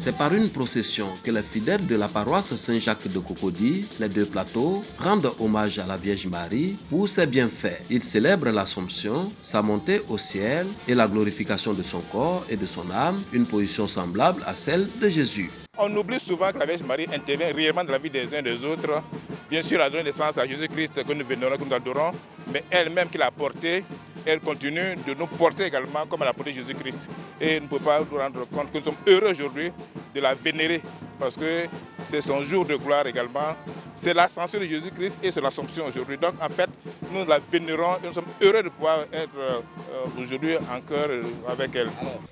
C'est par une procession que les fidèles de la paroisse Saint-Jacques de Cocody, les deux plateaux, rendent hommage à la Vierge Marie pour ses bienfaits. Ils célèbrent l'Assomption, sa montée au ciel et la glorification de son corps et de son âme, une position semblable à celle de Jésus. On oublie souvent que la Vierge Marie intervient réellement dans la vie des uns et des autres. Bien sûr, elle a donné naissance à Jésus-Christ que nous vénérons, que nous adorons, mais elle-même qui l'a porté, elle continue de nous porter également comme elle a porté Jésus-Christ. Et nous ne pouvons pas nous rendre compte que nous sommes heureux aujourd'hui de la vénérer parce que c'est son jour de gloire également. C'est l'ascension de Jésus-Christ et c'est l'Assomption aujourd'hui. Donc en fait, nous la vénérons et nous sommes heureux de pouvoir être aujourd'hui en cœur avec elle.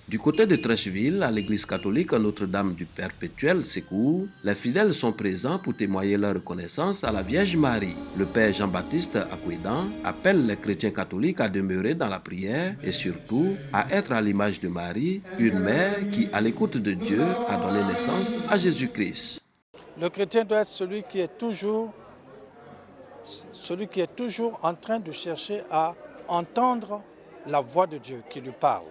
Du côté de Trècheville, à l'église catholique Notre-Dame du Perpétuel Secours, les fidèles sont présents pour témoigner leur reconnaissance à la Vierge Marie. Le Père Jean-Baptiste Acouédan appelle les chrétiens catholiques à demeurer dans la prière et surtout à être à l'image de Marie, une mère qui, à l'écoute de Dieu, a donné naissance à Jésus-Christ. Le chrétien doit être celui qui est toujours en train de chercher à entendre la voix de Dieu qui lui parle.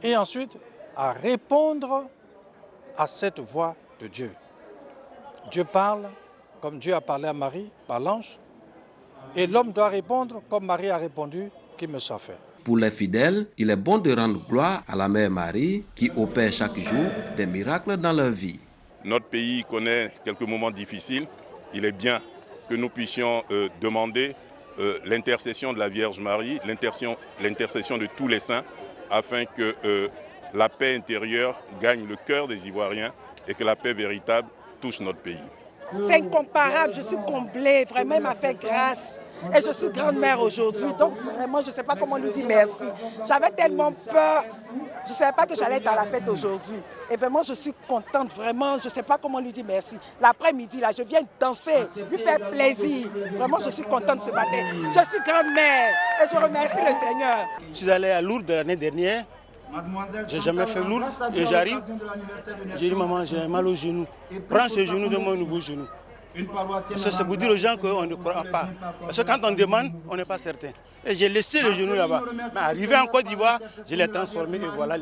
Et ensuite, à répondre à cette voix de Dieu. Dieu parle comme Dieu a parlé à Marie par l'ange. Et l'homme doit répondre comme Marie a répondu, qu'il me soit fait. Pour les fidèles, il est bon de rendre gloire à la Mère Marie qui opère chaque jour des miracles dans leur vie. Notre pays connaît quelques moments difficiles. Il est bien que nous puissions demander l'intercession de la Vierge Marie, l'intercession de tous les saints, afin que la paix intérieure gagne le cœur des Ivoiriens et que la paix véritable touche notre pays. C'est incomparable, je suis comblée, vraiment il m'a fait grâce. Et je suis grand-mère aujourd'hui, donc vraiment je ne sais pas comment lui dire merci. J'avais tellement peur, je ne savais pas que j'allais être à la fête aujourd'hui. Et vraiment je suis contente, vraiment, je ne sais pas comment lui dire merci. L'après-midi, là, je viens danser, lui faire plaisir. Vraiment je suis contente ce matin. Je suis grand-mère et je remercie le Seigneur. Je suis allé à Lourdes l'année dernière. J'ai jamais fait Lourdes et j'arrive. J'ai dit maman, j'ai mal au genou. Prends ce genou de mon nouveau genou. C'est pour dire aux gens qu'on ne croit pas. Parce que quand on demande, on n'est pas certain. Et j'ai laissé le genou là-bas. Mais arrivé en Côte d'Ivoire, je l'ai transformé et voilà.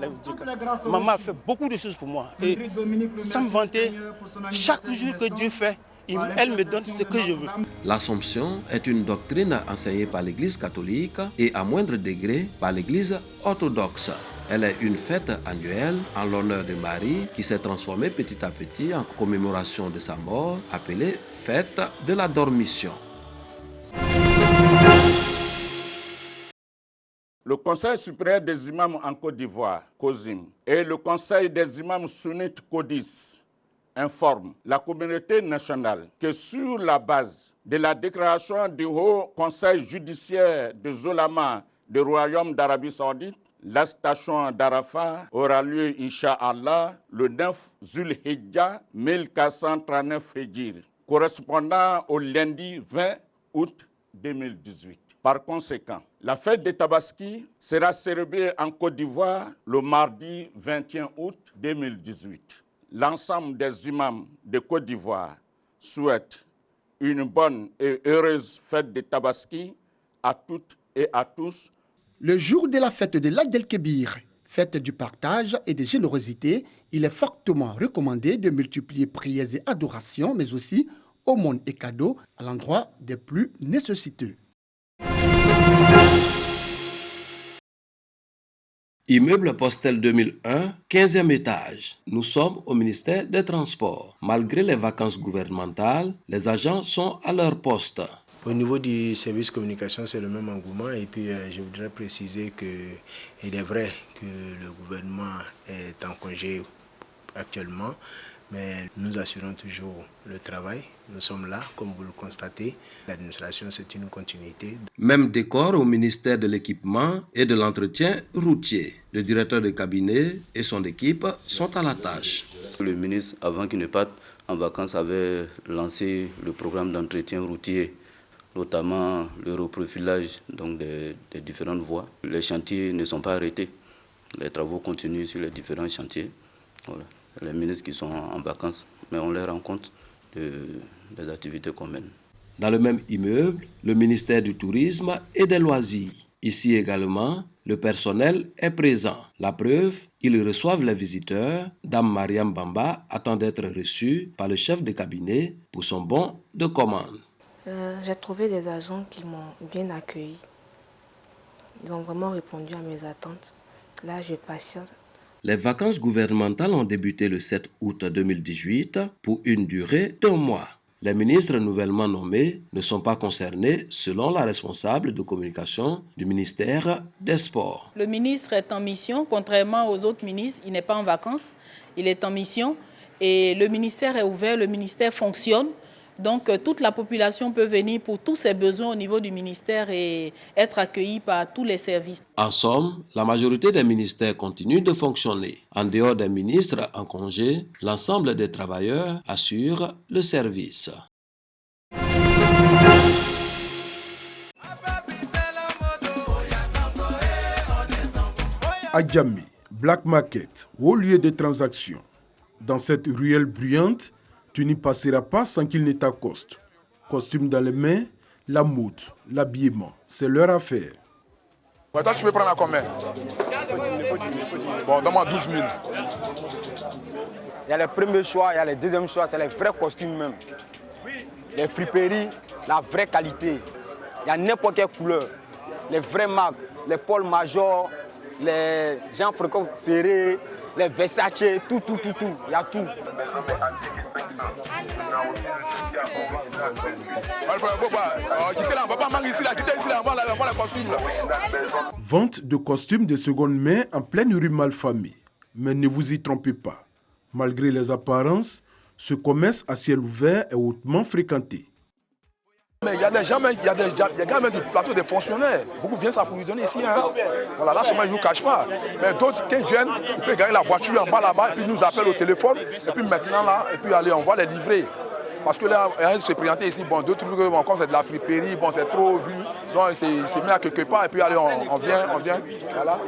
Maman a fait beaucoup de choses pour moi. Et sans me vanter, chaque jour que Dieu fait, elle me donne ce que je veux. L'Assomption est une doctrine enseignée par l'Église catholique et à moindre degré par l'Église orthodoxe. Elle est une fête annuelle en l'honneur de Marie qui s'est transformée petit à petit en commémoration de sa mort, appelée Fête de la Dormition. Le Conseil supérieur des imams en Côte d'Ivoire, COSIM, et le Conseil des imams sunnites CODIS informent la communauté nationale que sur la base de la déclaration du Haut Conseil judiciaire des Oulémas du Royaume d'Arabie Saoudite, la station d'Arafat aura lieu, Inch'Allah, le 9 Zulhijjah 1439 Hijri, correspondant au lundi 20 août 2018. Par conséquent, la fête des Tabaski sera célébrée en Côte d'Ivoire le mardi 21 août 2018. L'ensemble des imams de Côte d'Ivoire souhaitent une bonne et heureuse fête des Tabaski à toutes et à tous. Le jour de la fête de l'Aïd el-Kébir, fête du partage et de générosité, il est fortement recommandé de multiplier prières et adorations, mais aussi aumônes et cadeaux à l'endroit des plus nécessiteux. Immeuble Postel 2001, 15e étage. Nous sommes au ministère des Transports. Malgré les vacances gouvernementales, les agents sont à leur poste. Au niveau du service communication, c'est le même engouement. Et puis, je voudrais préciser qu'il est vrai que le gouvernement est en congé actuellement, mais nous assurons toujours le travail. Nous sommes là, comme vous le constatez. L'administration, c'est une continuité. Même décor au ministère de l'équipement et de l'entretien routier. Le directeur de cabinet et son équipe sont à la tâche. Le ministre, avant qu'il ne parte en vacances, avait lancé le programme d'entretien routier, notamment le reprofilage donc des différentes voies. Les chantiers ne sont pas arrêtés. Les travaux continuent sur les différents chantiers. Voilà. Les ministres qui sont en vacances, mais on les rend compte des activités qu'on mène. Dans le même immeuble, le ministère du Tourisme et des Loisirs. Ici également, le personnel est présent. La preuve, ils reçoivent les visiteurs. Dame Mariam Bamba attend d'être reçue par le chef de cabinet pour son bon de commande. J'ai trouvé des agents qui m'ont bien accueilli. Ils ont vraiment répondu à mes attentes. Là, je patiente. Les vacances gouvernementales ont débuté le 7 août 2018 pour une durée d'1 mois. Les ministres nouvellement nommés ne sont pas concernés selon la responsable de communication du ministère des Sports. Le ministre est en mission, contrairement aux autres ministres, il n'est pas en vacances, il est en mission et le ministère est ouvert, le ministère fonctionne. Donc toute la population peut venir pour tous ses besoins au niveau du ministère et être accueillie par tous les services. En somme, la majorité des ministères continuent de fonctionner. En dehors des ministres en congé, l'ensemble des travailleurs assurent le service. À Djamé, Black Market, haut lieu de transaction. Dans cette ruelle bruyante, tu n'y passeras pas sans qu'il ne t'accoste. Costume dans les mains, la mode, l'habillement, c'est leur affaire. Ouais, toi, tu veux prendre à combien? Bon, donne-moi 12 000. Il y a les premiers choix, il y a les deuxièmes choix, c'est les vrais costumes même. Les friperies, la vraie qualité. Il y a n'importe quelle couleur. Les vraies marques, les Paul Major, les Jean-François Ferré, les Versace, tout. Il y a tout. Vente de costumes de seconde main en pleine rue Malfamé. Mais ne vous y trompez pas. Malgré les apparences, ce commerce à ciel ouvert est hautement fréquenté. Mais il y a des gens, il y a des gars même du plateau, des fonctionnaires. Beaucoup viennent s'approvisionner ici. Hein. Voilà, là seulement ils ne nous cachent pas. Mais d'autres, quand ils viennent, ils peuvent garer la voiture en bas là-bas, et puis ils nous appellent au téléphone. Et puis maintenant là, et puis allez, on va les livrer. Parce que là, ils se présentent ici, bon, d'autres trucs, bon, comme c'est de la friperie, bon, c'est trop vu. Donc c'est mis à quelque part, et puis allez, on vient. Voilà.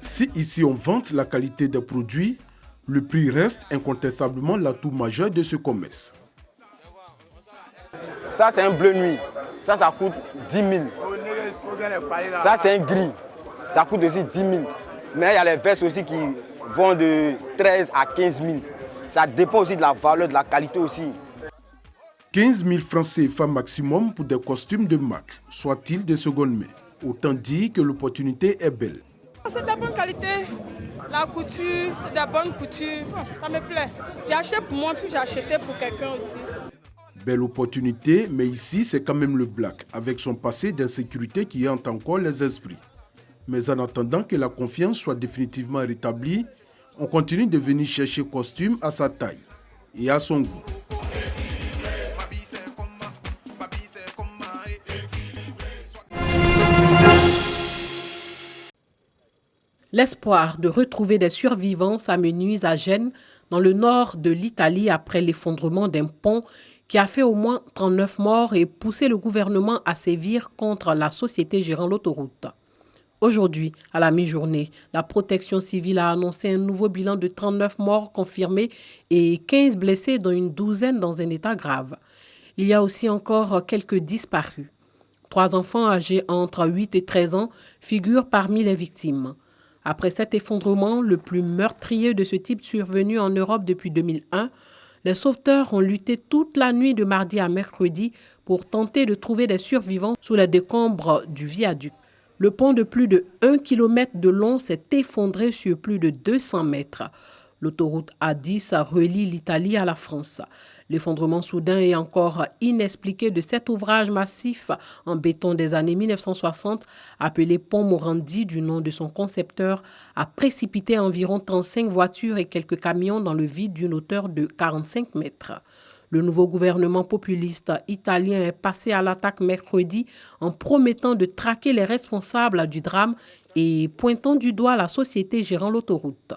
Si ici on vante la qualité des produits, le prix reste incontestablement l'atout majeur de ce commerce. Ça, c'est un bleu nuit. Ça coûte 10 000. Ça, c'est un gris. Ça coûte aussi 10 000. Mais il y a les vestes aussi qui vont de 13 à 15 000. Ça dépend aussi de la valeur, de la qualité aussi. 15 000 francs CFA maximum pour des costumes de marque, soit-ils de seconde main. Autant dire que l'opportunité est belle. C'est de la bonne qualité. La couture, c'est de la bonne couture. Ça me plaît. J'ai acheté pour moi, puis j'ai acheté pour quelqu'un aussi. Belle opportunité, mais ici, c'est quand même le Black, avec son passé d'insécurité qui hante encore les esprits. Mais en attendant que la confiance soit définitivement rétablie, on continue de venir chercher costume à sa taille et à son goût. L'espoir de retrouver des survivants s'amenuise à Gênes, dans le nord de l'Italie, après l'effondrement d'un pont qui a fait au moins 39 morts et poussé le gouvernement à sévir contre la société gérant l'autoroute. Aujourd'hui, à la mi-journée, la protection civile a annoncé un nouveau bilan de 39 morts confirmés et 15 blessés, dont une douzaine dans un état grave. Il y a aussi encore quelques disparus. 3 enfants âgés entre 8 et 13 ans figurent parmi les victimes. Après cet effondrement, le plus meurtrier de ce type survenu en Europe depuis 2001, les sauveteurs ont lutté toute la nuit de mardi à mercredi pour tenter de trouver des survivants sous les décombres du viaduc. Le pont de plus de 1 km de long s'est effondré sur plus de 200 mètres. L'autoroute A10 relie l'Italie à la France. L'effondrement soudain et encore inexpliqué de cet ouvrage massif en béton des années 1960, appelé Pont Morandi du nom de son concepteur, a précipité environ 35 voitures et quelques camions dans le vide d'une hauteur de 45 mètres. Le nouveau gouvernement populiste italien est passé à l'attaque mercredi en promettant de traquer les responsables du drame et pointant du doigt la société gérant l'autoroute.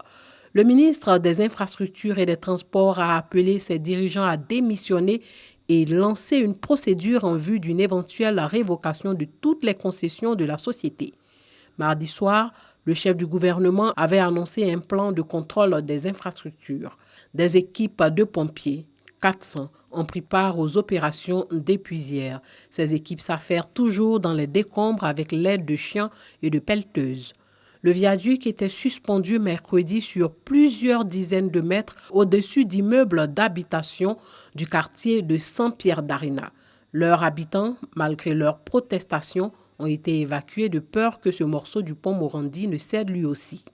Le ministre des Infrastructures et des Transports a appelé ses dirigeants à démissionner et lancer une procédure en vue d'une éventuelle révocation de toutes les concessions de la société. Mardi soir, le chef du gouvernement avait annoncé un plan de contrôle des infrastructures. Des équipes de pompiers, 400, ont pris part aux opérations d'épuisière. Ces équipes s'affairent toujours dans les décombres avec l'aide de chiens et de pelleteuses. Le viaduc était suspendu mercredi sur plusieurs dizaines de mètres au-dessus d'immeubles d'habitation du quartier de Saint-Pierre-d'Arena. Leurs habitants, malgré leurs protestations, ont été évacués de peur que ce morceau du pont Morandi ne cède lui aussi.